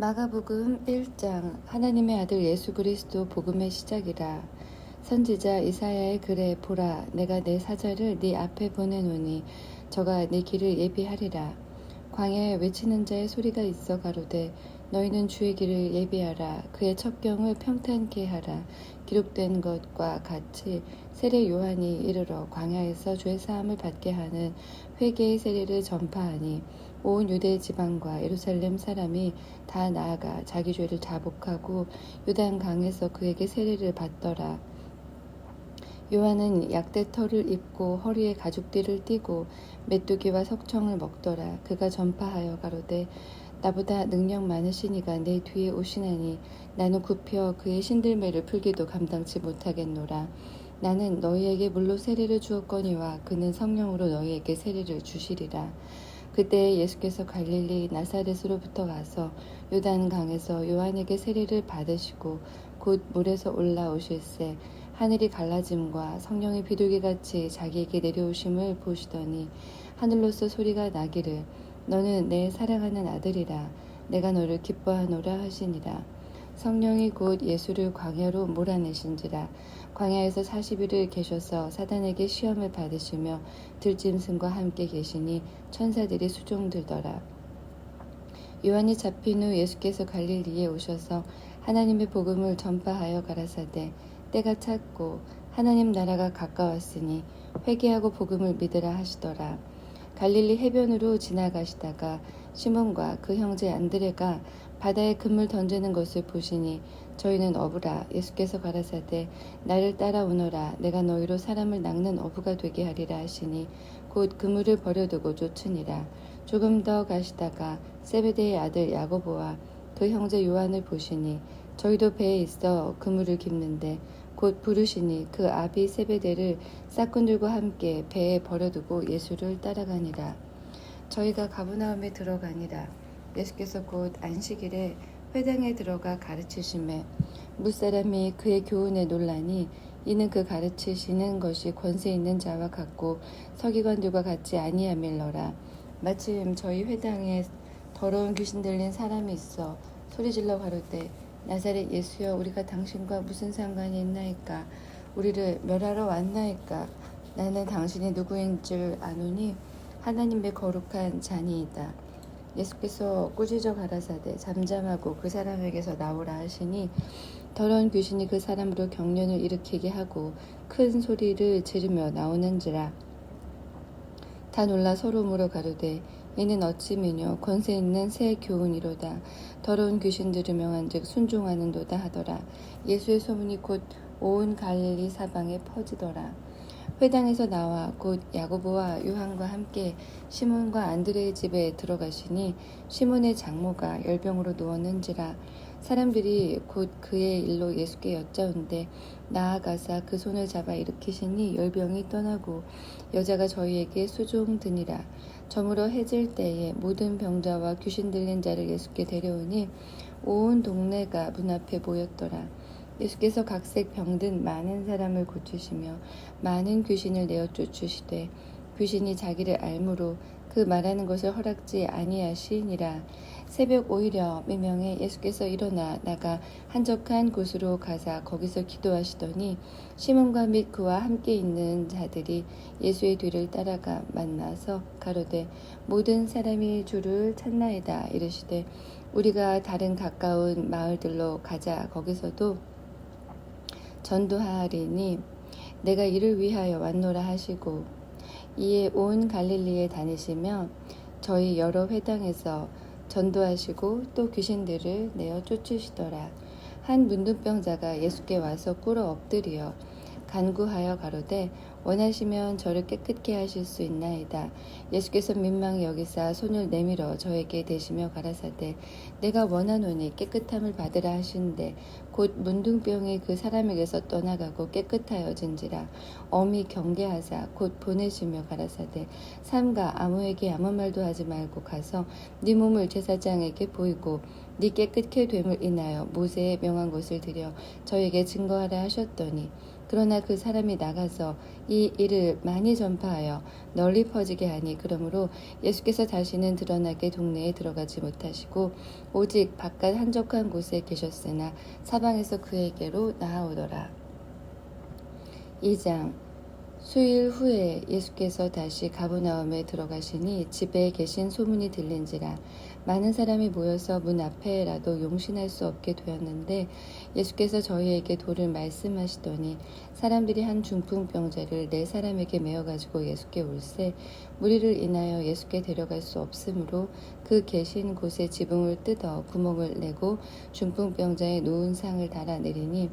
마가복음 1장. 하나님의 아들 예수 그리스도 복음의 시작이라. 선지자 이사야의 글에 보라, 내가 내 사자를 네 앞에 보내노니 저가 네 길을 예비하리라. 광야에 외치는 자의 소리가 있어 가로되 너희는 주의 길을 예비하라. 그의 첩경을 평탄케 하라. 기록된 것과 같이 세례 요한이 이르러 광야에서 죄 사함을 받게 하는 회개의 세례를 전파하니 온 유대 지방과 예루살렘 사람이 다 나아가 자기 죄를 자복하고 요단 강에서 그에게 세례를 받더라. 요한은 약대털을 입고 허리에 가죽띠를 띠고 메뚜기와 석청을 먹더라. 그가 전파하여 가로되 나보다 능력 많으시니가 내 뒤에 오시나니 나는 굽혀 그의 신들매를 풀기도 감당치 못하겠노라. 나는 너희에게 물로 세례를 주었거니와 그는 성령으로 너희에게 세례를 주시리라. 그때 예수께서 갈릴리 나사렛으로부터 와서 요단 강에서 요한에게 세례를 받으시고 곧 물에서 올라오실새 하늘이 갈라짐과 성령의 비둘기같이 자기에게 내려오심을 보시더니 하늘로서 소리가 나기를 너는 내 사랑하는 아들이라 내가 너를 기뻐하노라 하시니라. 성령이 곧 예수를 광야로 몰아내신지라. 광야에서 40일을 계셔서 사단에게 시험을 받으시며 들짐승과 함께 계시니 천사들이 수종들더라. 요한이 잡힌 후 예수께서 갈릴리에 오셔서 하나님의 복음을 전파하여 가라사대 때가 찼고 하나님 나라가 가까웠으니 회개하고 복음을 믿으라 하시더라. 갈릴리 해변으로 지나가시다가 시몬과 그 형제 안드레가 바다에 그물 던지는 것을 보시니 저희는 어부라. 예수께서 가라사대 나를 따라오너라. 내가 너희로 사람을 낚는 어부가 되게 하리라 하시니 곧 그물을 버려두고 쫓으니라. 조금 더 가시다가 세베대의 아들 야고보와 그 형제 요한을 보시니 저희도 배에 있어 그물을 깁는데 곧 부르시니 그 아비 세베대를 싹꾼들과 함께 배에 버려두고 예수를 따라가니라. 저희가 가버나움에 들어가니라. 예수께서 곧 안식일에 회당에 들어가 가르치심에 무사람이 그의 교훈에 놀라니 이는 그 가르치시는 것이 권세 있는 자와 같고 서기관들과 같지 아니함일러라. 마침 저희 회당에 더러운 귀신 들린 사람이 있어 소리질러 가로되 나사렛 예수여 우리가 당신과 무슨 상관이 있나이까. 우리를 멸하러 왔나이까. 나는 당신이 누구인 줄 아노니 하나님의 거룩한 자니이다. 예수께서 꾸짖어 가라사대 잠잠하고 그 사람에게서 나오라 하시니 더러운 귀신이 그 사람으로 경련을 일으키게 하고 큰 소리를 지르며 나오는지라. 다 놀라 서로 물어 가로되 이는 어찌 미뇨 권세 있는 새 교훈이로다. 더러운 귀신들을 명한즉 순종하는도다 하더라. 예수의 소문이 곧 온 갈릴리 사방에 퍼지더라. 회당에서 나와 곧 야고보와 요한과 함께 시몬과 안드레의 집에 들어가시니 시몬의 장모가 열병으로 누웠는지라. 사람들이 곧 그의 일로 예수께 여짜온대 나아가사 그 손을 잡아 일으키시니 열병이 떠나고 여자가 저희에게 수종드니라. 저물어 해질 때에 모든 병자와 귀신 들린 자를 예수께 데려오니 온 동네가 문 앞에 모였더라. 예수께서 각색 병든 많은 사람을 고치시며 많은 귀신을 내어 쫓으시되 귀신이 자기를 알므로 그 말하는 것을 허락지 아니하시니라. 새벽 오히려 미명에 예수께서 일어나 나가 한적한 곳으로 가사 거기서 기도하시더니 시몬과 및 그와 함께 있는 자들이 예수의 뒤를 따라가 만나서 가로되 모든 사람이 주를 찾나이다 이르시되 우리가 다른 가까운 마을들로 가자. 거기서도 전도하리니 내가 이를 위하여 왔노라 하시고 이에 온 갈릴리에 다니시며 저희 여러 회당에서 전도하시고 또 귀신들을 내어 쫓으시더라. 한 문둥병자가 예수께 와서 꿇어 엎드려 간구하여 가로되 원하시면 저를 깨끗게 하실 수 있나이다. 예수께서 민망히 여기사 손을 내밀어 저에게 대시며 가라사대 내가 원하노니 깨끗함을 받으라 하시는데 곧 문둥병이 그 사람에게서 떠나가고 깨끗하여진지라. 엄히 경계하사 곧 보내시며 가라사대 삼가 아무에게 아무 말도 하지 말고 가서 네 몸을 제사장에게 보이고 네 깨끗게 됨을 인하여 모세의 명한 것을 드려 저에게 증거하라 하셨더니 그러나 그 사람이 나가서 이 일을 많이 전파하여 널리 퍼지게 하니 그러므로 예수께서 다시는 드러나게 동네에 들어가지 못하시고 오직 바깥 한적한 곳에 계셨으나 사방에서 그에게로 나아오더라. 2장 수일 후에 예수께서 다시 가버나움에 들어가시니 집에 계신 소문이 들린지라 많은 사람이 모여서 문 앞에라도 용신할 수 없게 되었는데 예수께서 저희에게 도를 말씀하시더니 사람들이 한 중풍병자를 네 사람에게 메어 가지고 예수께 올세 무리를 인하여 예수께 데려갈 수 없으므로 그 계신 곳에 지붕을 뜯어 구멍을 내고 중풍병자의 놓은 상을 달아내리니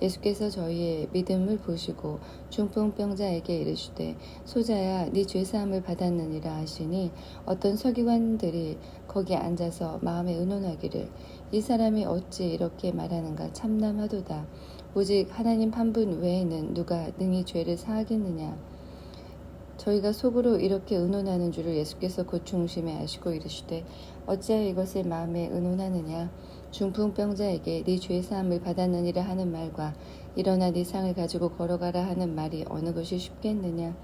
예수께서 저희의 믿음을 보시고 중풍병자에게 이르시되 소자야 네 죄사함을 받았느니라 하시니 어떤 서기관들이 거기 앉아서 마음에 의논하기를 이 사람이 어찌 이렇게 말하는가 참남하도다. 오직 하나님 한 분 외에는 누가 능히 죄를 사하겠느냐. 저희가 속으로 이렇게 의논하는 줄을 예수께서 곧 중심에 아시고 이르시되 어찌하여 이것을 마음에 의논하느냐. 중풍병자에게 네 죄사함을 받았느니라 하는 말과 일어나 네 상을 가지고 걸어가라 하는 말이 어느 것이 쉽겠느냐.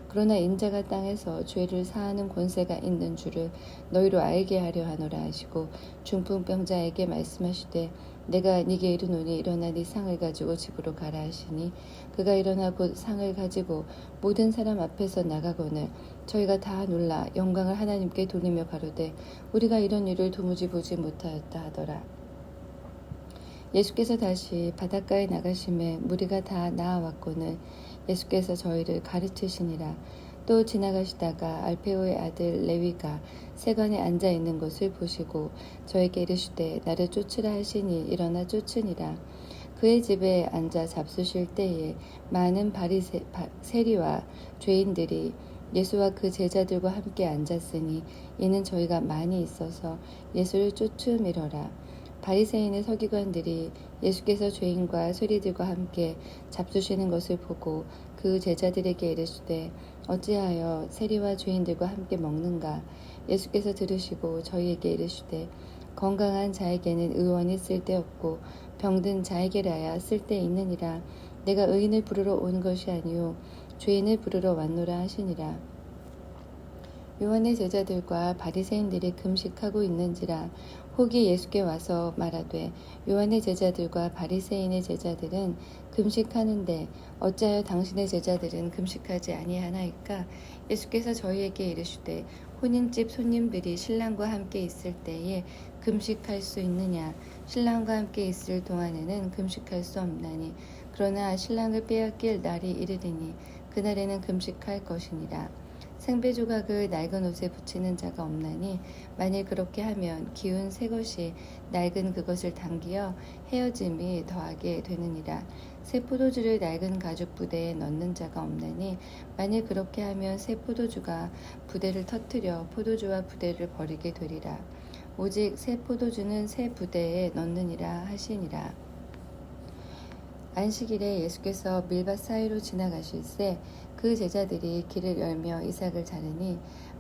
그러나 인자가 땅에서 죄를 사하는 권세가 있는 줄을 너희로 알게 하려 하노라 하시고 중풍병자에게 말씀하시되 내가 네게 이르노니 일어나 네 상을 가지고 집으로 가라 하시니 그가 일어나 곧 상을 가지고 모든 사람 앞에서 나가거늘 저희가 다 놀라 영광을 하나님께 돌리며 가로되 우리가 이런 일을 도무지 보지 못하였다 하더라. 예수께서 다시 바닷가에 나가심에 무리가 다 나아왔거늘 예수께서 저희를 가르치시니라. 또 지나가시다가 알페오의 아들 레위가 세관에 앉아 있는 것을 보시고 저에게 이르시되 나를 쫓으라 하시니 일어나 쫓으니라. 그의 집에 앉아 잡수실 때에 많은 세리와 죄인들이 예수와 그 제자들과 함께 앉았으니 이는 저희가 많이 있어서 예수를 쫓음이러라. 바리새인의 서기관들이 예수께서 죄인과 세리들과 함께 잡수시는 것을 보고 그 제자들에게 이르시되 어찌하여 세리와 죄인들과 함께 먹는가. 예수께서 들으시고 저희에게 이르시되 건강한 자에게는 의원이 쓸데없고 병든 자에게라야 쓸데있느니라. 내가 의인을 부르러 온 것이 아니요 죄인을 부르러 왔노라 하시니라. 요한의 제자들과 바리새인들이 금식하고 있는지라 혹이 예수께 와서 말하되 요한의 제자들과 바리새인의 제자들은 금식하는데 어찌하여 당신의 제자들은 금식하지 아니하나이까. 예수께서 저희에게 이르시되 혼인집 손님들이 신랑과 함께 있을 때에 금식할 수 있느냐. 신랑과 함께 있을 동안에는 금식할 수 없나니 그러나 신랑을 빼앗길 날이 이르리니 그날에는 금식할 것이니라. 생배 조각을 낡은 옷에 붙이는 자가 없나니 만일 그렇게 하면 기운 새 것이 낡은 그것을 당기어 헤어짐이 더하게 되느니라. 새 포도주를 낡은 가죽 부대에 넣는 자가 없나니 만일 그렇게 하면 새 포도주가 부대를 터뜨려 포도주와 부대를 버리게 되리라. 오직 새 포도주는 새 부대에 넣느니라 하시니라. 안식일에 예수께서 밀밭 사이로 지나가실새 그 제자들이 길을 열며 이삭을 자르니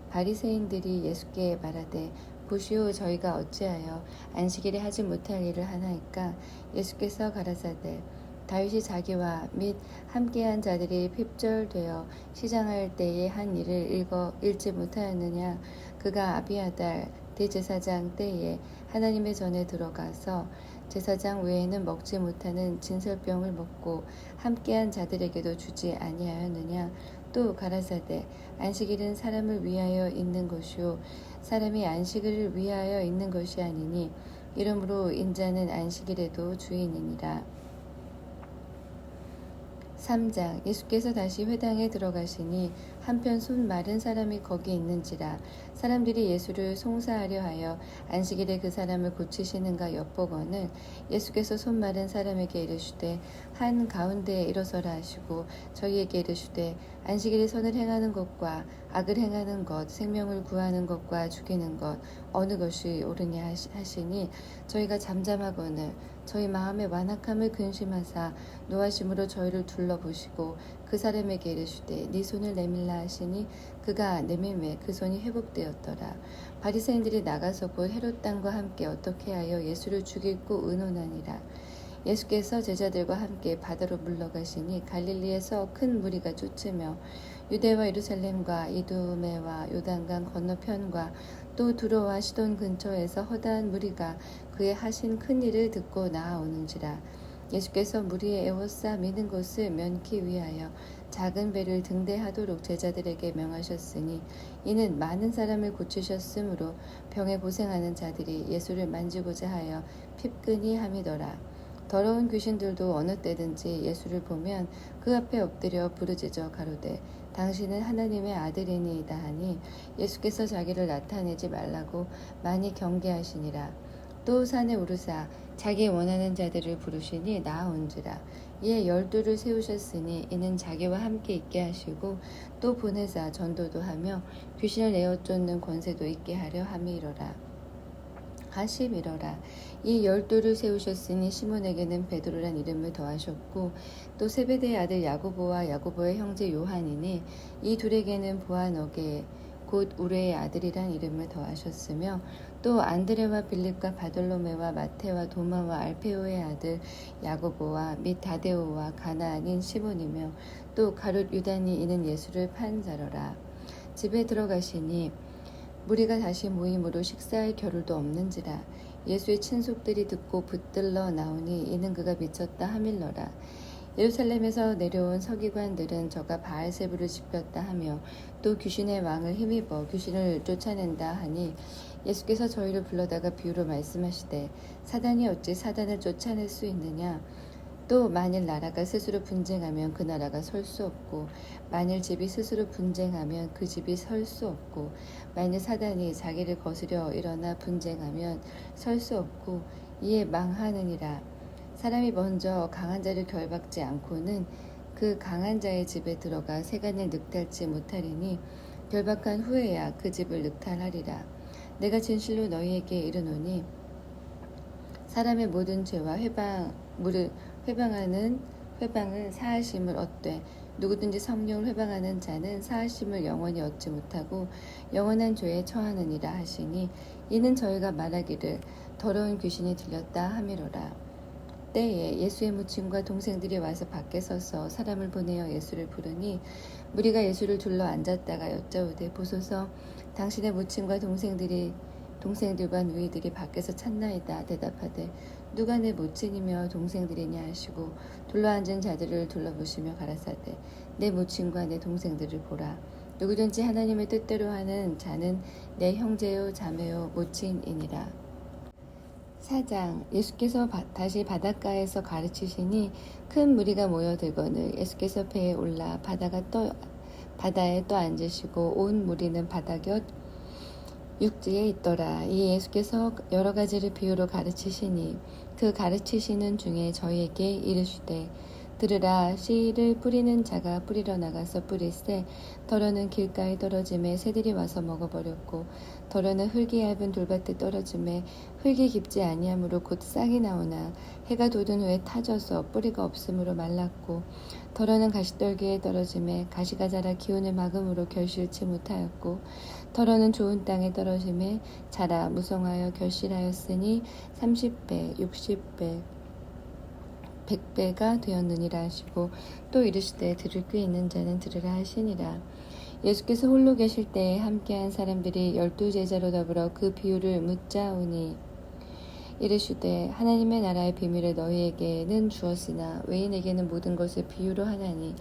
바리새인들이 예수께 말하되 보시오 저희가 어찌하여 안식일에 하지 못할 일을 하나이까. 예수께서 가라사대 다윗이 자기와 및 함께한 자들이 핍절되어 시장할 때에 한 일을 읽지 못하였느냐. 그가 아비아달 대제사장 때에 하나님의 전에 들어가서 제사장 외에는 먹지 못하는 진설병을 먹고 함께한 자들에게도 주지 아니하였느냐. 또 가라사대 안식일은 사람을 위하여 있는 것이요 사람이 안식일을 위하여 있는 것이 아니니 이러므로 인자는 안식일에도 주인이니라. 3장 예수께서 다시 회당에 들어가시니 한편 손 마른 사람이 거기 있는지라. 사람들이 예수를 송사하려 하여 안식일에 그 사람을 고치시는가 엿보거늘 예수께서 손 마른 사람에게 이르시되 한 가운데에 일어서라 하시고 저희에게 이르시되 안식일에 선을 행하는 것과 악을 행하는 것 생명을 구하는 것과 죽이는 것 어느 것이 옳으냐 하시니 저희가 잠잠하거늘 저희 마음의 완악함을 근심하사 노하심으로 저희를 둘러보시고 그 사람에게 이르시되 네 손을 내밀라 하시니 그가 내밀매 그 손이 회복되었더라. 바리새인들이 나가서 곧 헤롯 땅과 함께 어떻게 하여 예수를 죽이고 의논하니라. 예수께서 제자들과 함께 바다로 물러가시니 갈릴리에서 큰 무리가 쫓으며 유대와 예루살렘과 이두메와 요단강 건너편과 또 두로와 시돈 근처에서 허다한 무리가 그의 하신 큰 일을 듣고 나아오는지라. 예수께서 무리의 애워싸 미는 곳을 면키 위하여 작은 배를 등대하도록 제자들에게 명하셨으니 이는 많은 사람을 고치셨으므로 병에 고생하는 자들이 예수를 만지고자 하여 핍근히 함이더라. 더러운 귀신들도 어느 때든지 예수를 보면 그 앞에 엎드려 부르짖어 가로되 당신은 하나님의 아들이니이다 하니 예수께서 자기를 나타내지 말라고 많이 경계하시니라. 또 산에 오르사 자기 원하는 자들을 부르시니 나아온지라. 이에 12를 세우셨으니 이는 자기와 함께 있게 하시고 또 보내사 전도도 하며 귀신을 내어 쫓는 권세도 있게 하려 함이로라. 하심이로라. 이 12를 세우셨으니 시몬에게는 베드로란 이름을 더하셨고 또 세베대의 아들 야고보와 야고보의 형제 요한이니 이 둘에게는 보아너게 곧 우레의 아들이란 이름을 더하셨으며 또 안드레와 빌립과 바돌로메와 마테와 도마와 알페오의 아들 야고보와 및 다데오와 가나 아닌 시몬이며 또 가룟 유다니 이는 예수를 판 자로라. 집에 들어가시니 무리가 다시 모임으로 식사할 겨를도 없는지라. 예수의 친속들이 듣고 붙들러 나오니 이는 그가 미쳤다 하밀러라. 예루살렘에서 내려온 서기관들은 저가 바알세부를 지폈다 하며 또 귀신의 왕을 힘입어 귀신을 쫓아낸다 하니 예수께서 저희를 불러다가 비유로 말씀하시되 사단이 어찌 사단을 쫓아낼 수 있느냐. 또 만일 나라가 스스로 분쟁하면 그 나라가 설 수 없고 만일 집이 스스로 분쟁하면 그 집이 설 수 없고 만일 사단이 자기를 거스려 일어나 분쟁하면 설 수 없고 이에 망하느니라. 사람이 먼저 강한 자를 결박지 않고는 그 강한 자의 집에 들어가 세간을 늑탈지 못하리니 결박한 후에야 그 집을 늑탈하리라. 내가 진실로 너희에게 이르노니 사람의 모든 죄와 회방은 사하심을 얻되 누구든지 성령을 회방하는 자는 사하심을 영원히 얻지 못하고 영원한 죄에 처하느니라 하시니 이는 저희가 말하기를 더러운 귀신이 들렸다 함이로라. 때에 예수의 무친과 동생들이 와서 밖에 서서 사람을 보내어 예수를 부르니 무리가 예수를 둘러 앉았다가 여짜오되 보소서 당신의 무친과 동생들과 누이들이 밖에서 찾나이다 대답하되 누가 내 모친이며 동생들이냐 하시고 둘러앉은 자들을 둘러보시며 가라사대 내 모친과 내 동생들을 보라. 누구든지 하나님의 뜻대로 하는 자는 내 형제요 자매요 모친이니라. 4장. 예수께서 다시 바닷가에서 가르치시니 큰 무리가 모여들거늘 예수께서 배에 올라 바다에 또 앉으시고 온 무리는 바다 곁 육지에 있더라. 이 예수께서 여러 가지를 비유로 가르치시니 그 가르치시는 중에 저희에게 이르시되 들으라. 씨를 뿌리는 자가 뿌리러 나가서 뿌릴새 덜어는 길가에 떨어짐에 새들이 와서 먹어버렸고 덜어는 흙이 얇은 돌밭에 떨어짐에 흙이 깊지 아니하므로 곧 싹이 나오나 해가 돋은 후에 타져서 뿌리가 없으므로 말랐고 덜어는 가시떨기에 떨어짐에 가시가 자라 기운을 막음으로 결실치 못하였고 덜어는 좋은 땅에 떨어짐에 자라 무성하여 결실하였으니 30배, 60배, 100배가 되었느니라 하시고 또 이르시되 들을 귀 있는 자는 들으라 하시니라. 예수께서 홀로 계실 때에 함께한 사람들이 12제자로 더불어 그 비유를 묻자오니 이르시되 하나님의 나라의 비밀을 너희에게는 주었으나 외인에게는 모든 것을 비유로 하나니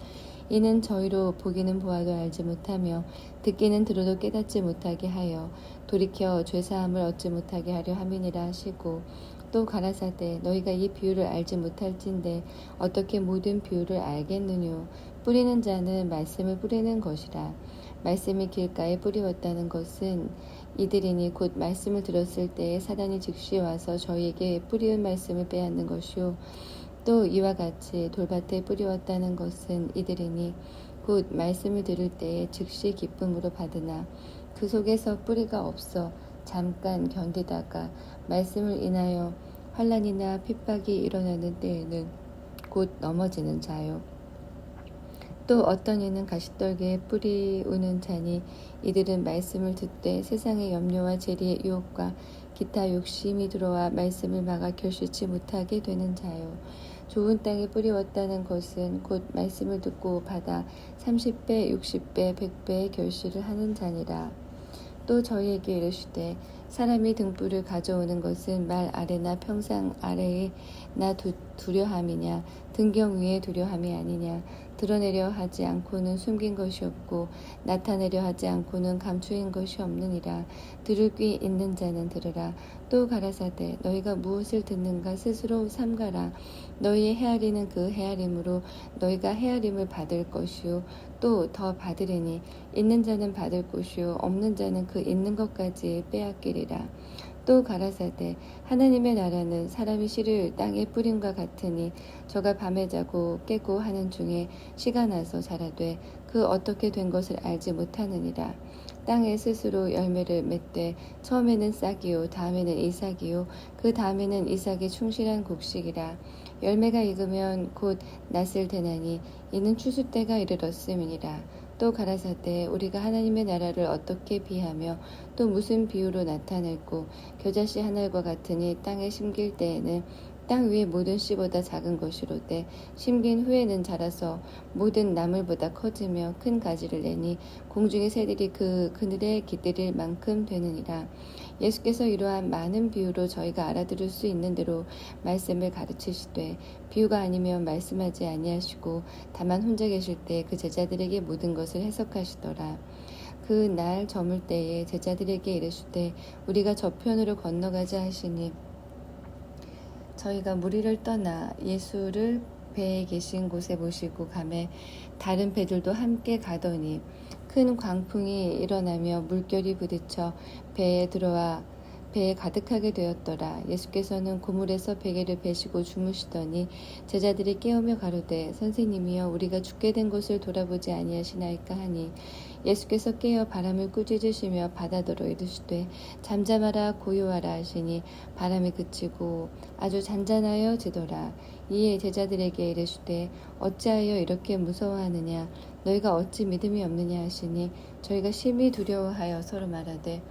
이는 저희로 보기는 보아도 알지 못하며 듣기는 들어도 깨닫지 못하게 하여 돌이켜 죄사함을 얻지 못하게 하려 함이니라 하시고 또 가라사대 너희가 이 비유를 알지 못할진대 어떻게 모든 비유를 알겠느뇨. 뿌리는 자는 말씀을 뿌리는 것이라. 말씀이 길가에 뿌리웠다는 것은 이들이니 곧 말씀을 들었을 때에 사단이 즉시 와서 저희에게 뿌리운 말씀을 빼앗는 것이요. 또 이와 같이 돌밭에 뿌리웠다는 것은 이들이니 곧 말씀을 들을 때에 즉시 기쁨으로 받으나 그 속에서 뿌리가 없어 잠깐 견디다가 말씀을 인하여 환난이나 핍박이 일어나는 때에는 곧 넘어지는 자요. 또 어떤 이는 가시떨기에 뿌리우는 자니 이들은 말씀을 듣되 세상의 염려와 재리의 유혹과 기타 욕심이 들어와 말씀을 막아 결실치 못하게 되는 자요. 좋은 땅에 뿌리웠다는 것은 곧 말씀을 듣고 받아 30배, 60배, 100배의 결실을 하는 자니라. 또 저희에게 이르시되 사람이 등불을 가져오는 것은 말 아래나 평상 아래에 나 두려함이냐 등경 위에 두려함이 아니냐. 드러내려 하지 않고는 숨긴 것이 없고 나타내려 하지 않고는 감추인 것이 없느니라. 들을 귀 있는 자는 들으라. 또 가라사대 너희가 무엇을 듣는가 스스로 삼가라. 너희의 헤아리는 그 헤아림으로 너희가 헤아림을 받을 것이요 또 더 받으리니 있는 자는 받을 것이요 없는 자는 그 있는 것까지 빼앗기리라. 또 가라사대 하나님의 나라는 사람이 씨를 땅에 뿌림과 같으니 저가 밤에 자고 깨고 하는 중에 씨가 나서 자라되 그 어떻게 된 것을 알지 못하느니라. 땅에 스스로 열매를 맺되 처음에는 싹이요 다음에는 이삭이요 그 다음에는 이삭이 충실한 곡식이라. 열매가 익으면 곧 낫을 대나니 이는 추수 때가 이르렀음이니라. 또 가라사대 우리가 하나님의 나라를 어떻게 비하며 또 무슨 비유로 나타낼고 겨자씨 하늘과 같으니 땅에 심길 때에는 땅 위의 모든 씨보다 작은 것이로되 심긴 후에는 자라서 모든 나물보다 커지며 큰 가지를 내니 공중의 새들이 그 그늘에 깃들일 만큼 되느니라. 예수께서 이러한 많은 비유로 저희가 알아들을 수 있는 대로 말씀을 가르치시되 비유가 아니면 말씀하지 아니하시고 다만 혼자 계실 때 그 제자들에게 모든 것을 해석하시더라. 그 날 저물 때에 제자들에게 이르시되 우리가 저편으로 건너가자 하시니 저희가 무리를 떠나 예수를 배에 계신 곳에 모시고 가매 다른 배들도 함께 가더니 큰 광풍이 일어나며 물결이 부딪혀 배에 들어와 배에 가득하게 되었더라. 예수께서는 고물에서 베개를 베시고 주무시더니 제자들이 깨우며 가로되 선생님이여 우리가 죽게 된 것을 돌아보지 아니하시나이까 하니 예수께서 깨어 바람을 꾸짖으시며 바다더러 이르시되 잠잠하라 고요하라 하시니 바람이 그치고 아주 잔잔하여 지더라. 이에 제자들에게 이르시되 어찌하여 이렇게 무서워하느냐 너희가 어찌 믿음이 없느냐 하시니 저희가 심히 두려워하여 서로 말하되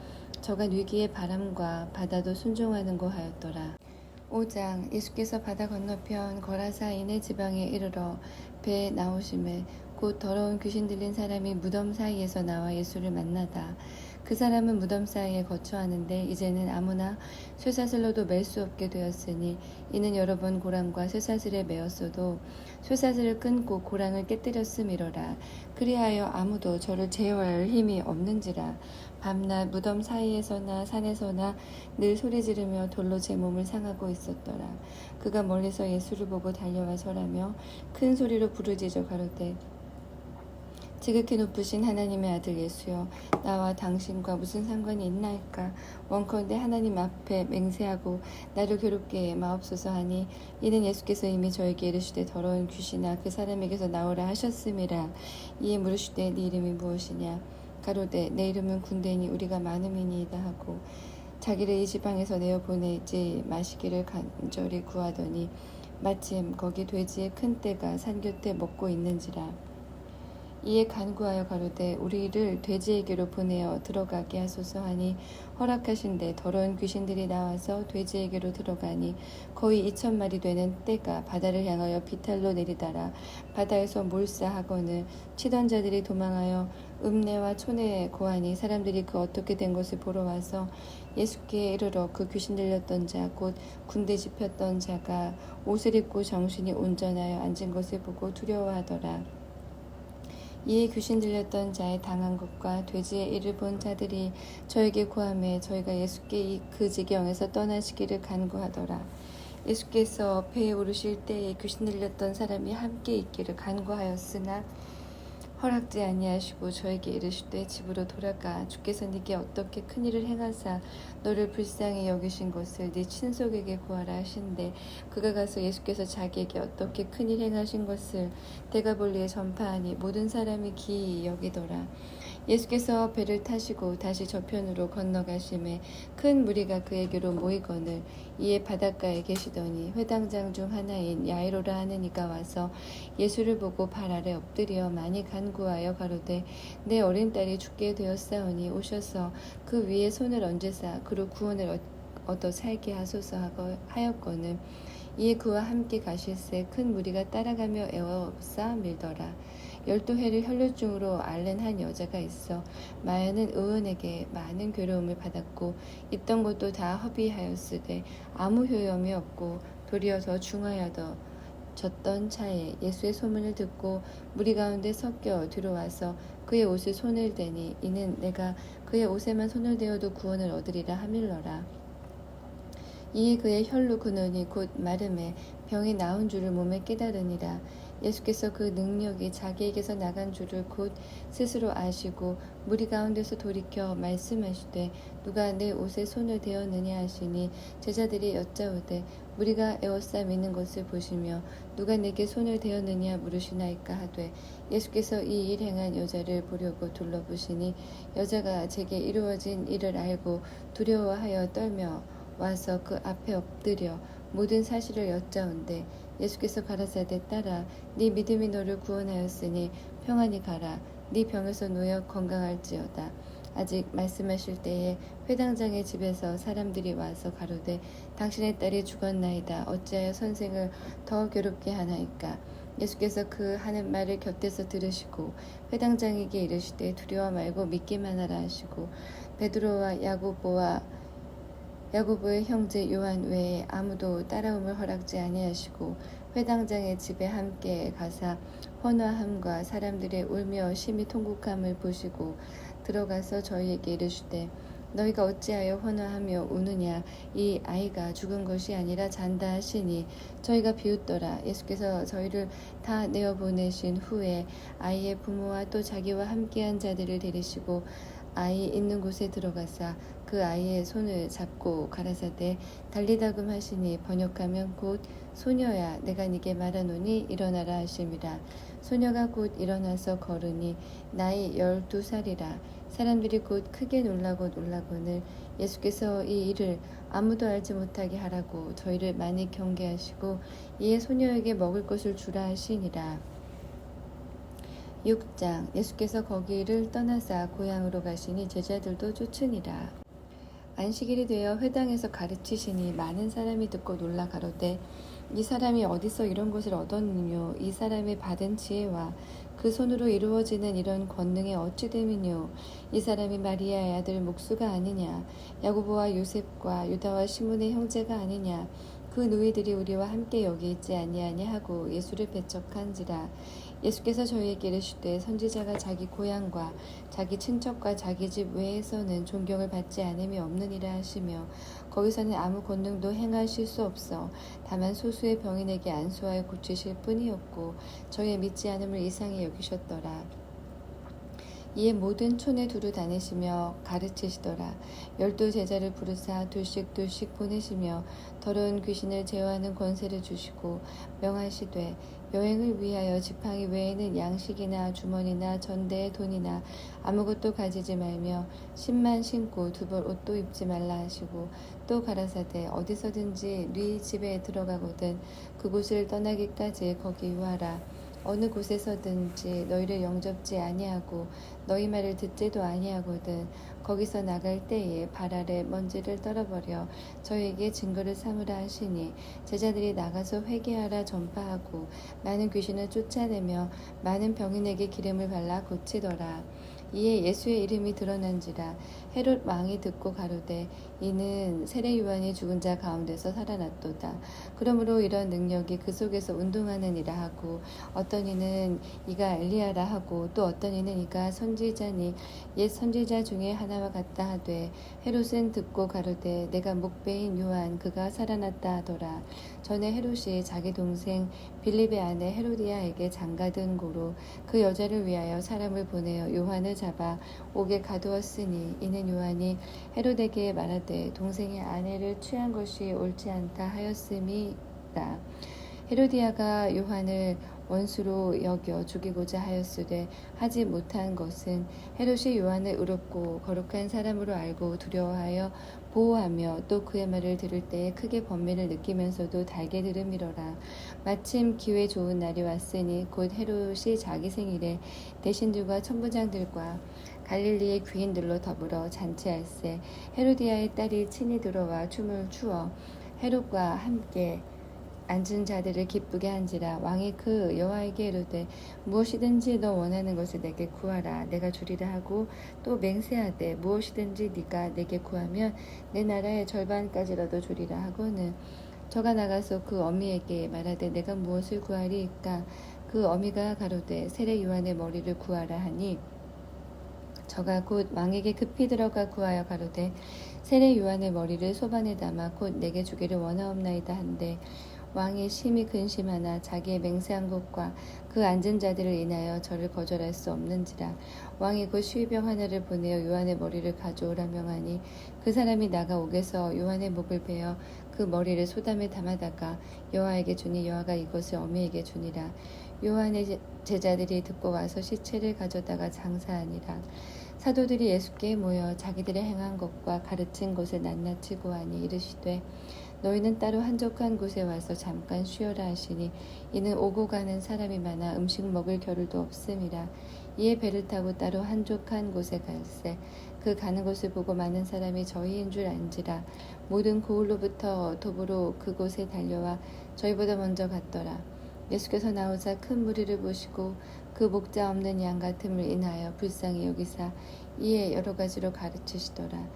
저가 위기의 바람과 바다도 순종하는 거 하였더라. 5장 예수께서 바다 건너편 거라사인의 지방에 이르러 배에 나오심에 곧 더러운 귀신 들린 사람이 무덤 사이에서 나와 예수를 만나다. 그 사람은 무덤 사이에 거처하는데 이제는 아무나 쇠사슬로도 맬 수 없게 되었으니 이는 여러 번 고랑과 쇠사슬에 매었어도 쇠사슬을 끊고 고랑을 깨뜨렸음이로라. 그리하여 아무도 저를 제어할 힘이 없는지라. 밤낮 무덤 사이에서나 산에서나 늘 소리 지르며 돌로 제 몸을 상하고 있었더라. 그가 멀리서 예수를 보고 달려와 설하며 큰 소리로 부르짖어 가로되 지극히 높으신 하나님의 아들 예수여 나와 당신과 무슨 상관이 있나이까. 원컨대 하나님 앞에 맹세하고 나를 괴롭게 마옵소서 하니 이는 예수께서 이미 저에게 이르시되 더러운 귀신아 그 사람에게서 나오라 하셨음이라. 이에 물으시되 네 이름이 무엇이냐. 가로되 내 이름은 군대니 우리가 많음이니이다 하고 자기를 이 지방에서 내어 보내지 마시기를 간절히 구하더니 마침 거기 돼지의 큰 떼가 산 곁에 먹고 있는지라. 이에 간구하여 가로되 우리를 돼지에게로 보내어 들어가게 하소서 하니 허락하신대 더러운 귀신들이 나와서 돼지에게로 들어가니 거의 2,000마리 되는 떼가 바다를 향하여 비탈로 내리다라. 바다에서 몰사하거늘 치던 자들이 도망하여 읍내와 촌에 고하니 사람들이 그 어떻게 된 것을 보러 와서 예수께 이르러 그 귀신 들렸던 자 곧 군대 집혔던 자가 옷을 입고 정신이 온전하여 앉은 것을 보고 두려워하더라. 이에 귀신 들렸던 자의 당한 것과 돼지의 이를 본 자들이 저에게 구하매 저희가 예수께 그 지경에서 떠나시기를 간구하더라. 예수께서 배에 오르실 때에 귀신 들렸던 사람이 함께 있기를 간구하였으나 허락지 아니하시고 저에게 이르시되 집으로 돌아가 주께서 네게 어떻게 큰 일을 행하사 너를 불쌍히 여기신 것을 네 친속에게 구하라 하신대. 그가 가서 예수께서 자기에게 어떻게 큰 일 행하신 것을 데가볼리에 전파하니 모든 사람이 기이 여기더라. 예수께서 배를 타시고 다시 저편으로 건너가심에 큰 무리가 그에게로 모이거늘 이에 바닷가에 계시더니 회당장 중 하나인 야이로라 하는 이가 와서 예수를 보고 발 아래 엎드려 많이 간구하여 가로되 내 어린 딸이 죽게 되었사오니 오셔서 그 위에 손을 얹으사 그로 구원을 얻어 살게 하소서 하였거늘 이에 그와 함께 가실새 큰 무리가 따라가며 에워싸 밀더라. 12해를 혈류증으로 앓는 한 여자가 있어 마야는 의원에게 많은 괴로움을 받았고 있던 것도 다 허비하였으되 아무 효염이 없고 도리어 더 중하여졌던 차에 예수의 소문을 듣고 무리 가운데 섞여 들어와서 그의 옷에 손을 대니 이는 내가 그의 옷에만 손을 대어도 구원을 얻으리라 하밀러라. 이에 그의 혈루 근원이 곧 마름에 병이 나은 줄을 몸에 깨달으니라. 예수께서 그 능력이 자기에게서 나간 줄을 곧 스스로 아시고 무리 가운데서 돌이켜 말씀하시되 누가 내 옷에 손을 대었느냐 하시니 제자들이 여짜오되 무리가 에워싸 미는 것을 보시며 누가 내게 손을 대었느냐 물으시나이까 하되 예수께서 이 일 행한 여자를 보려고 둘러보시니 여자가 제게 이루어진 일을 알고 두려워하여 떨며 와서 그 앞에 엎드려 모든 사실을 여짜온대 예수께서 가라사대 딸아 네 믿음이 너를 구원하였으니 평안히 가라 네 병에서 놓여 건강할지어다. 아직 말씀하실 때에 회당장의 집에서 사람들이 와서 가로되 당신의 딸이 죽었나이다. 어찌하여 선생을 더 괴롭게 하나이까. 예수께서 그 하는 말을 곁에서 들으시고 회당장에게 이르시되 두려워 말고 믿기만 하라 하시고 베드로와 야고보의 형제 요한 외에 아무도 따라옴을 허락지 아니하시고 회당장의 집에 함께 가사 헌화함과 사람들의 울며 심히 통곡함을 보시고 들어가서 저희에게 이르시되 너희가 어찌하여 헌화하며 우느냐 이 아이가 죽은 것이 아니라 잔다 하시니 저희가 비웃더라. 예수께서 저희를 다 내어보내신 후에 아이의 부모와 또 자기와 함께한 자들을 데리시고 아이 있는 곳에 들어가사 그 아이의 손을 잡고 가라사대 달리다금 하시니 번역하면 곧 소녀야 내가 네게 말하노니 일어나라 하심이라. 소녀가 곧 일어나서 걸으니 나이 12살이라. 사람들이 곧 크게 놀라고는 예수께서 이 일을 아무도 알지 못하게 하라고 저희를 많이 경계하시고 이에 소녀에게 먹을 것을 주라 하시니라. 6장 예수께서 거기를 떠나사 고향으로 가시니 제자들도 쫓으니라. 안식일이 되어 회당에서 가르치시니 많은 사람이 듣고 놀라 가로되 이 사람이 어디서 이런 것을 얻었느뇨 이 사람이 받은 지혜와 그 손으로 이루어지는 이런 권능이 어찌 됨이뇨 이 사람이 마리아의 아들 목수가 아니냐 야고보와 요셉과 유다와 시몬의 형제가 아니냐 그 누이들이 우리와 함께 여기 있지 아니하냐 하고 예수를 배척한지라. 예수께서 저희에게 이르시되 선지자가 자기 고향과 자기 친척과 자기 집 외에서는 존경을 받지 않음이 없느니라 하시며 거기서는 아무 권능도 행하실 수 없어 다만 소수의 병인에게 안수하여 고치실 뿐이었고 저희의 믿지 않음을 이상히 여기셨더라. 이에 모든 촌에 두루 다니시며 가르치시더라. 12 제자를 부르사 둘씩 보내시며 더러운 귀신을 제어하는 권세를 주시고 명하시되 여행을 위하여 지팡이 외에는 양식이나 주머니나 전대의 돈이나 아무것도 가지지 말며 신만 신고 두 벌 옷도 입지 말라 하시고 또 가라사대 어디서든지 네 집에 들어가거든 그곳을 떠나기까지 거기 유하라. 어느 곳에서든지 너희를 영접지 아니하고 너희 말을 듣지도 아니하거든 거기서 나갈 때에 발 아래 먼지를 떨어버려 저에게 증거를 삼으라 하시니 제자들이 나가서 회개하라 전파하고 많은 귀신을 쫓아내며 많은 병인에게 기름을 발라 고치더라. 이에 예수의 이름이 드러난지라. 헤롯 왕이 듣고 가로되 이는 세례 요한이 죽은 자 가운데서 살아났도다. 그러므로 이런 능력이 그 속에서 운동하느니라 하고 어떤 이는 이가 엘리야라 하고 또 어떤 이는 이가 선지자니 옛 선지자 중에 하나와 같다 하되 헤롯은 듣고 가로되 내가 목배인 요한 그가 살아났다 하더라. 전에 헤롯이 자기 동생 빌립의 아내 헤로디아에게 장가든 고로 그 여자를 위하여 사람을 보내어 요한을 잡아 옥에 가두었으니 이는 요한이 헤롯에게 말하되 동생의 아내를 취한 것이 옳지 않다 하였음이라. 헤로디아가 요한을 원수로 여겨 죽이고자 하였으되 하지 못한 것은 헤롯이 요한을 의롭고 거룩한 사람으로 알고 두려워하여 보호하며 또 그의 말을 들을 때에 크게 번민을 느끼면서도 달게 들음이로라. 마침 기회 좋은 날이 왔으니 곧 헤롯이 자기 생일에 대신들과 천부장들과 갈릴리의 귀인들로 더불어 잔치할세. 헤로디아의 딸이 친히 들어와 춤을 추어 헤롯과 함께 앉은 자들을 기쁘게 한지라. 왕이 그 여호와에게 이르되 무엇이든지 너 원하는 것을 내게 구하라 내가 주리라 하고 또 맹세하되 무엇이든지 네가 내게 구하면 내 나라의 절반까지라도 주리라 하고는 저가 나가서 그 어미에게 말하되 내가 무엇을 구하리이까. 그 어미가 가로되 세례 요한의 머리를 구하라 하니 저가 곧 왕에게 급히 들어가 구하여 가로되 세례 요한의 머리를 소반에 담아 곧 내게 주기를 원하옵나이다 한데 왕이 심히 근심하나 자기의 맹세한 것과 그 앉은 자들을 인하여 저를 거절할 수 없는지라. 왕이 곧 시위병 하나를 보내어 요한의 머리를 가져오라 명하니 그 사람이 나가 옥에서 요한의 목을 베어 그 머리를 소담에 담아다가 여호와에게 주니 여호와가 이것을 어미에게 주니라. 요한의 제자들이 듣고 와서 시체를 가져다가 장사하니라. 사도들이 예수께 모여 자기들의 행한 것과 가르친 것을 낱낱이 고하니 이르시되 너희는 따로 한적한 곳에 와서 잠깐 쉬어라 하시니 이는 오고 가는 사람이 많아 음식 먹을 겨를도 없음이라. 이에 배를 타고 따로 한적한 곳에 갈새 그 가는 곳을 보고 많은 사람이 저희인 줄 안지라. 모든 고을로부터 도보로 그곳에 달려와 저희보다 먼저 갔더라. 예수께서 나오자 큰 무리를 보시고 그 목자 없는 양 같음을 인하여 불쌍히 여기사 이에 여러 가지로 가르치시더라.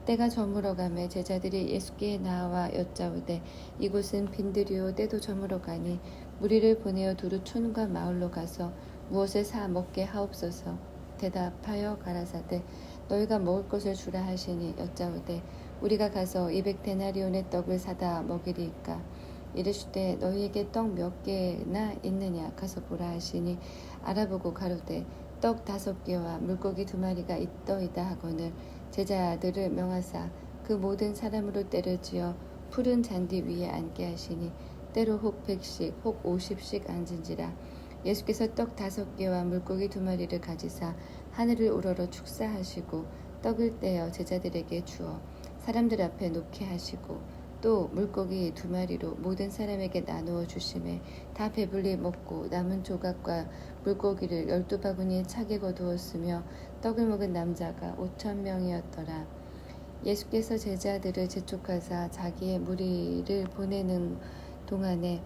때가 저물어가매 제자들이 예수께 나와 여짜오되 이곳은 빈들이요 때도 저물어가니 무리를 보내어 두루 촌과 마을로 가서 무엇을 사 먹게 하옵소서. 대답하여 가라사대 너희가 먹을 것을 주라 하시니 여짜오되 우리가 가서 200데나리온의 떡을 사다 먹이리이까. 이르시되 너희에게 떡 몇 개나 있느냐 가서 보라 하시니 알아보고 가로되 떡 5개와 물고기 2마리가 있더이다 하거늘 제자들을 명하사 그 모든 사람으로 때를 지어 푸른 잔디 위에 앉게 하시니 때로 혹 100씩 혹 50씩 앉은지라. 예수께서 떡 5개와 물고기 2마리를 가지사 하늘을 우러러 축사하시고 떡을 떼어 제자들에게 주어 사람들 앞에 놓게 하시고 또 물고기 2마리로 모든 사람에게 나누어 주심에 다 배불리 먹고 남은 조각과 물고기를 12바구니에 차게 거두었으며 떡을 먹은 남자가 5,000명이었더라. 예수께서 제자들을 재촉하사 자기의 무리를 보내는 동안에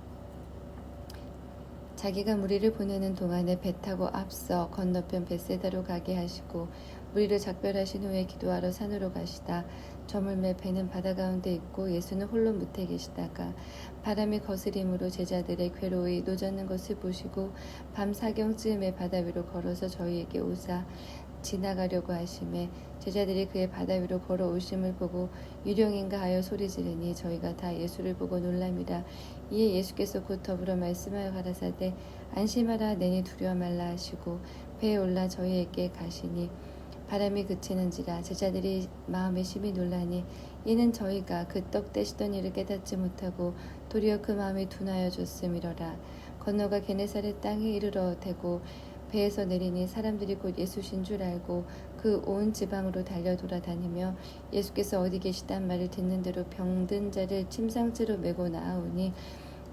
자기가 무리를 보내는 동안에 배 타고 앞서 건너편 벳세다로 가게 하시고 무리를 작별하신 후에 기도하러 산으로 가시다. 저물매 배는 바다 가운데 있고 예수는 홀로 무태 계시다가 바람이 거스림으로 제자들의 괴로이 노젓는 것을 보시고 밤 사경쯤에 바다 위로 걸어서 저희에게 오사 지나가려고 하심에 제자들이 그의 바다 위로 걸어오심을 보고 유령인가 하여 소리 지르니 저희가 다 예수를 보고 놀람이라. 이에 예수께서 곧 더불어 말씀하여 가라사대 안심하라 내니 두려워 말라 하시고 배에 올라 저희에게 가시니 바람이 그치는지라. 제자들이 마음에 심히 놀라니 이는 저희가 그 떡 떼시던 일을 깨닫지 못하고 도리어 그 마음이 둔하여 졌음이러라. 건너가 게네사렛 땅에 이르러 대고 배에서 내리니 사람들이 곧 예수신 줄 알고 그 온 지방으로 달려 돌아다니며 예수께서 어디 계시단 말을 듣는 대로 병든 자를 침상째로 메고 나아오니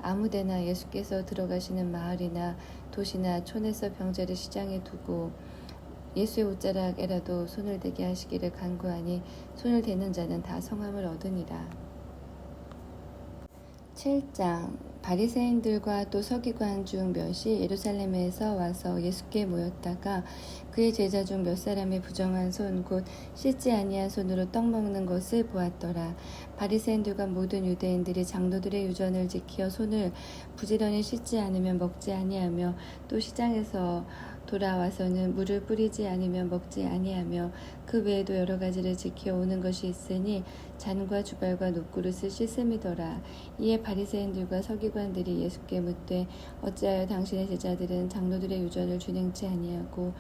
아무데나 예수께서 들어가시는 마을이나 도시나 촌에서 병자를 시장에 두고 예수의 옷자락에라도 손을 대게 하시기를 간구하니 손을 대는 자는 다 성함을 얻으니라. 7장 바리새인들과 또 서기관 중 몇이 예루살렘에서 와서 예수께 모였다가 그의 제자 중 몇 사람의 부정한 손 곧 씻지 아니한 손으로 떡 먹는 것을 보았더라. 바리새인들과 모든 유대인들이 장로들의 유전을 지켜 손을 부지런히 씻지 않으면 먹지 아니하며 또 시장에서 돌아와서는 물을 뿌리지 않으면 먹지 아니하며 그 외에도 여러 가지를 지켜 오는 것이 있으니 잔과 주발과 녹그릇을 씻음이더라. 이에 바리새인들과 서기관들이 예수께 묻되 어찌하여 당신의 제자들은 장로들의 유전을 준행치 아니하고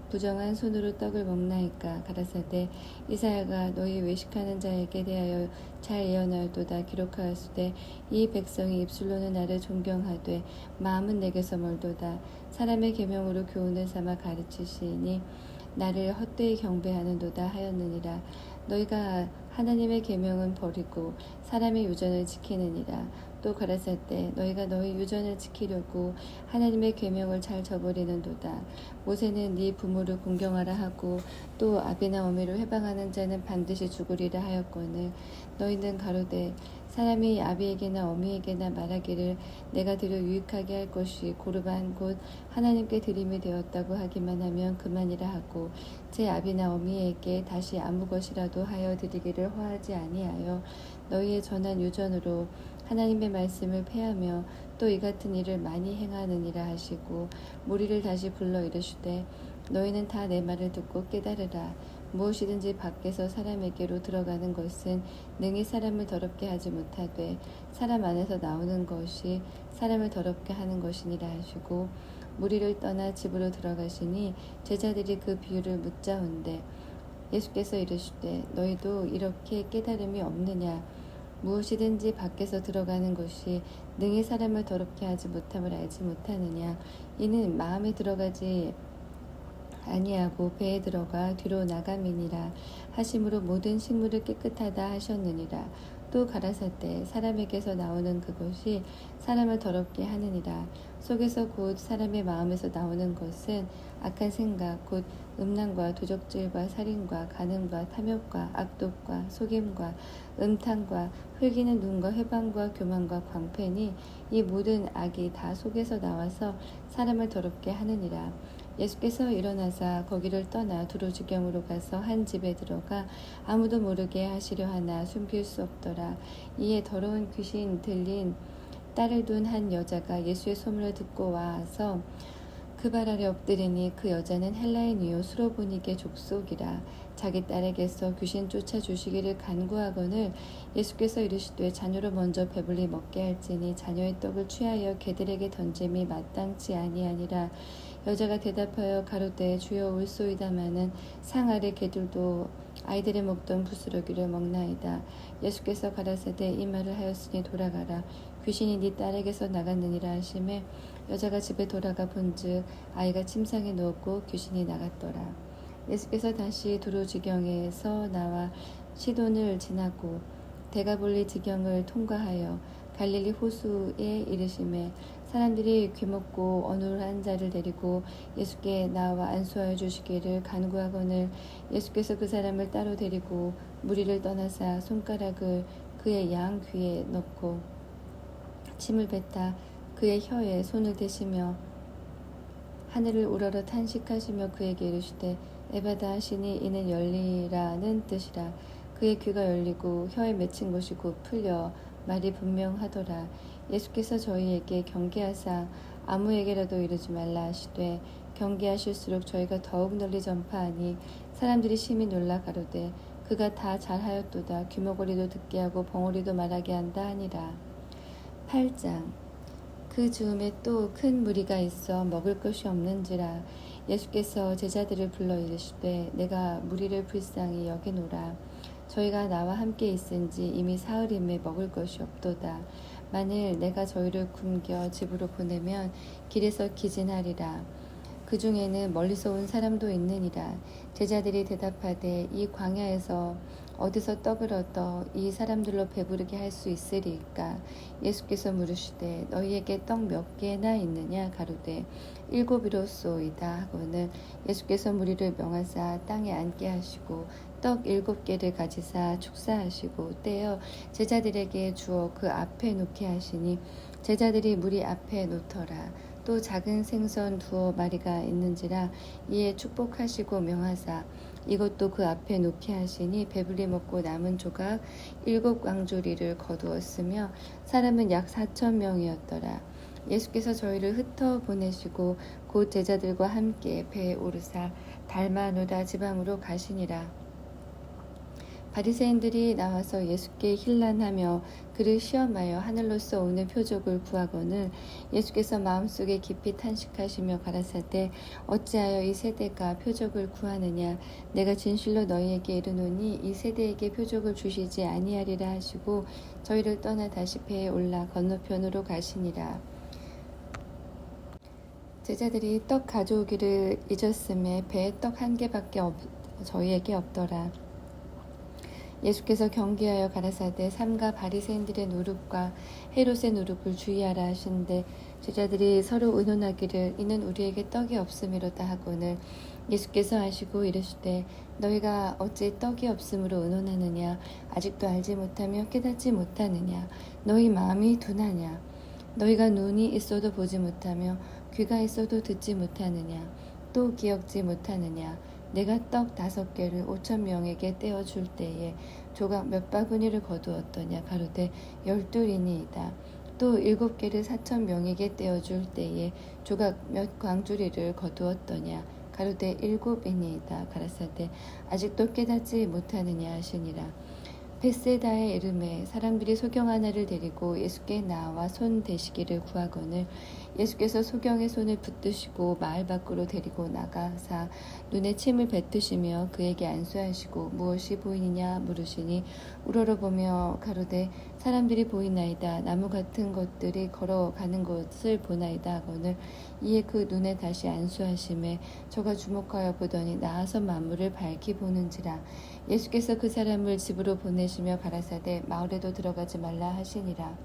부정한 손으로 떡을 먹나이까. 가라사대 이사야가 너희 외식하는 자에게 대하여 잘 예언하였도다. 기록하였으되 이 백성이 입술로는 나를 존경하되 마음은 내게서 멀도다. 사람의 계명으로 교훈을 삼아 가르치시니 나를 헛되이 경배하는도다 하였느니라. 너희가 하나님의 계명은 버리고 사람의 유전을 지키느니라. 또 가라사대 너희가 너희 유전을 지키려고 하나님의 계명을 잘 저버리는도다. 모세는 네 부모를 공경하라 하고 또 아비나 어미를 회방하는 자는 반드시 죽으리라 하였거늘 너희는 가로되 사람이 아비에게나 어미에게나 말하기를 내가 드려 유익하게 할 것이 고르반 곧 하나님께 드림이 되었다고 하기만 하면 그만이라 하고 제 아비나 어미에게 다시 아무 것이라도 하여 드리기를 허하지 아니하여 너희의 전한 유전으로 하나님의 말씀을 폐하며 또 이 같은 일을 많이 행하느니라 하시고 무리를 다시 불러 이르시되 너희는 다 내 말을 듣고 깨달으라. 무엇이든지 밖에서 사람에게로 들어가는 것은 능히 사람을 더럽게 하지 못하되 사람 안에서 나오는 것이 사람을 더럽게 하는 것이니라 하시고 무리를 떠나 집으로 들어가시니 제자들이 그 비유를 묻자온대 예수께서 이르시되 너희도 이렇게 깨달음이 없느냐. 무엇이든지 밖에서 들어가는 것이 능히 사람을 더럽게 하지 못함을 알지 못하느냐. 이는 마음에 들어가지 아니하고 배에 들어가 뒤로 나감이니라 하심으로 모든 식물을 깨끗하다 하셨느니라. 또 가라사대 사람에게서 나오는 그것이 사람을 더럽게 하느니라. 속에서 곧 사람의 마음에서 나오는 것은 악한 생각 곧 음란과 도적질과 살인과 간음과 탐욕과 악독과 속임과 음탕과 흘기는 눈과 회방과 교만과 광패니 이 모든 악이 다 속에서 나와서 사람을 더럽게 하느니라. 예수께서 일어나사 거기를 떠나 두로 지경으로 가서 한 집에 들어가 아무도 모르게 하시려 하나 숨길 수 없더라. 이에 더러운 귀신 들린 딸을 둔 한 여자가 예수의 소문을 듣고 와서 그 발 아래 엎드리니 그 여자는 헬라인이요 수로보니게 족속이라. 자기 딸에게서 귀신 쫓아주시기를 간구하거늘 예수께서 이르시되 자녀로 먼저 배불리 먹게 할지니 자녀의 떡을 취하여 개들에게 던짐이 마땅치 아니하니라. 여자가 대답하여 가로되 주여 올소이다마는 상 아래 개들도 아이들이 먹던 부스러기를 먹나이다. 예수께서 가라사대 이 말을 하였으니 돌아가라. 귀신이 네 딸에게서 나갔느니라 하시매 여자가 집에 돌아가 본즉 아이가 침상에 누웠고 귀신이 나갔더라. 예수께서 다시 두로 지경에서 나와 시돈을 지나고 데가볼리 지경을 통과하여 갈릴리 호수에 이르심에 사람들이 귀먹고 어눌한 자를 데리고 예수께 나와 안수하여 주시기를 간구하거늘 예수께서 그 사람을 따로 데리고 무리를 떠나사 손가락을 그의 양 귀에 넣고 침을 뱉다 그의 혀에 손을 대시며 하늘을 우러러 탄식하시며 그에게 이르시되 에바다 하시니 이는 열리라는 뜻이라. 그의 귀가 열리고 혀에 맺힌 것이 곧 풀려 말이 분명하더라. 예수께서 저희에게 경계하사 아무에게라도 이르지 말라 하시되 경계하실수록 저희가 더욱 널리 전파하니 사람들이 심히 놀라 가로되 그가 다 잘하였도다. 귀머거리도 듣게 하고 벙어리도 말하게 한다 하니라. 8장 그 즈음에 또 큰 무리가 있어 먹을 것이 없는지라. 예수께서 제자들을 불러 이르시되 내가 무리를 불쌍히 여기노라. 저희가 나와 함께 있은지 이미 사흘임에 먹을 것이 없도다. 만일 내가 저희를 굶겨 집으로 보내면 길에서 기진하리라. 그 중에는 멀리서 온 사람도 있느니라. 제자들이 대답하되 이 광야에서 어디서 떡을 얻어 이 사람들로 배부르게 할 수 있으리까? 예수께서 물으시되 너희에게 떡 몇 개나 있느냐? 가로되 7이로소이다 하고는 예수께서 무리를 명하사 땅에 앉게 하시고 떡 7개를 가지사 축사하시고 떼어 제자들에게 주어 그 앞에 놓게 하시니 제자들이 무리 앞에 놓더라. 또 작은 생선 2마리가 있는지라. 이에 축복하시고 명하사 이것도 그 앞에 놓게 하시니 배불리 먹고 남은 조각 7광조리를 거두었으며 사람은 약 4,000명이었더라. 예수께서 저희를 흩어 보내시고 곧 제자들과 함께 배에 오르사 달마누다 지방으로 가시니라. 바리새인들이 나와서 예수께 힐난하며 그를 시험하여 하늘로서 오는 표적을 구하거늘 예수께서 마음속에 깊이 탄식하시며 가라사대 어찌하여 이 세대가 표적을 구하느냐. 내가 진실로 너희에게 이르노니 이 세대에게 표적을 주시지 아니하리라 하시고 저희를 떠나 다시 배에 올라 건너편으로 가시니라. 제자들이 떡 가져오기를 잊었음에 배에 떡 1개밖에 저희에게 없더라. 예수께서 경계하여 가라사대 삼가 바리새인들의 누룩과 헤롯의 누룩을 주의하라 하시는데 제자들이 서로 의논하기를 이는 우리에게 떡이 없음이로다 하거늘 예수께서 하시고 이르시되 너희가 어찌 떡이 없음으로 의논하느냐 아직도 알지 못하며 깨닫지 못하느냐 너희 마음이 둔하냐 너희가 눈이 있어도 보지 못하며 귀가 있어도 듣지 못하느냐 또 기억지 못하느냐 내가 떡 5개를 5,000명에게 떼어줄 때에 조각 몇 바구니를 거두었더냐 가로되 12이니이다. 또 7개를 4,000명에게 떼어줄 때에 조각 몇 광주리를 거두었더냐 가로되 7이니이다. 가라사대 아직도 깨닫지 못하느냐 하시니라. 벳세다의 이름에 사람들이 소경 하나를 데리고 예수께 나와 손 대시기를 구하거늘 예수께서 소경의 손을 붙드시고 마을 밖으로 데리고 나가사 눈에 침을 뱉으시며 그에게 안수하시고 무엇이 보이느냐 물으시니 우러러보며 가로되 사람들이 보이나이다 나무 같은 것들이 걸어가는 것을 보나이다 하거늘 이에 그 눈에 다시 안수하심에 저가 주목하여 보더니 나아서 만물을 밝히 보는지라 예수께서 그 사람을 집으로 보내시며 가라사대 마을에도 들어가지 말라 하시니라.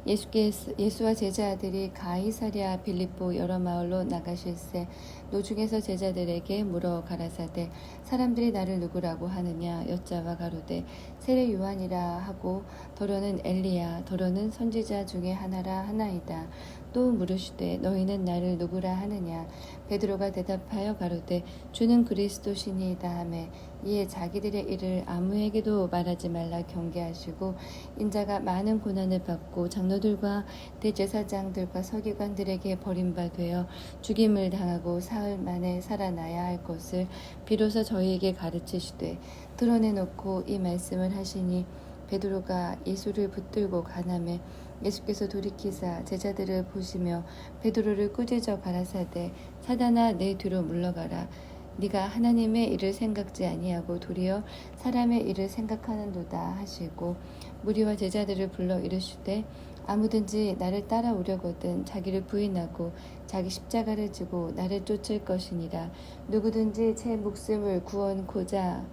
예수와 제자들이 가이사랴 빌립보 여러 마을로 나가실새 노중에서 제자들에게 물어 가라사대 사람들이 나를 누구라고 하느냐 여짜와 가로되 세례 요한이라 하고 더러는 엘리야 더러는 선지자 중에 하나라 하나이다. 또 물으시되 너희는 나를 누구라 하느냐 베드로가 대답하여 가로되 주는 그리스도시니이다 하매 이에 자기들의 일을 아무에게도 말하지 말라 경계하시고 인자가 많은 고난을 받고 장로들과 대제사장들과 서기관들에게 버림받되어 죽임을 당하고 사흘 만에 살아나야 할 것을 비로소 저희에게 가르치시되 드러내놓고 이 말씀을 하시니 베드로가 예수를 붙들고 가나매 예수께서 돌이키사 제자들을 보시며 베드로를 꾸짖어 가라사대 사단아 내 뒤로 물러가라 네가 하나님의 일을 생각지 아니하고 도리어 사람의 일을 생각하는도다 하시고 무리와 제자들을 불러 이르시되 아무든지 나를 따라오려거든 자기를 부인하고 자기 십자가를 지고 나를 쫓을 것이니라 누구든지 제 목숨을 구원코자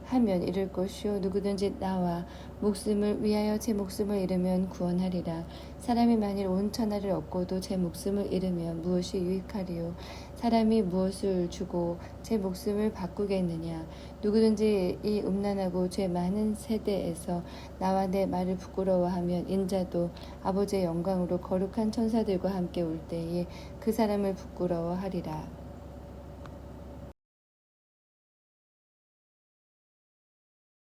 하면 잃을 것이요 누구든지 나와 목숨을 위하여 제 목숨을 잃으면 구원하리라. 사람이 만일 온 천하를 얻고도 제 목숨을 잃으면 무엇이 유익하리요. 사람이 무엇을 주고 제 목숨을 바꾸겠느냐. 누구든지 이 음란하고 죄 많은 세대에서 나와 내 말을 부끄러워하면 인자도 아버지의 영광으로 거룩한 천사들과 함께 올 때에 그 사람을 부끄러워하리라.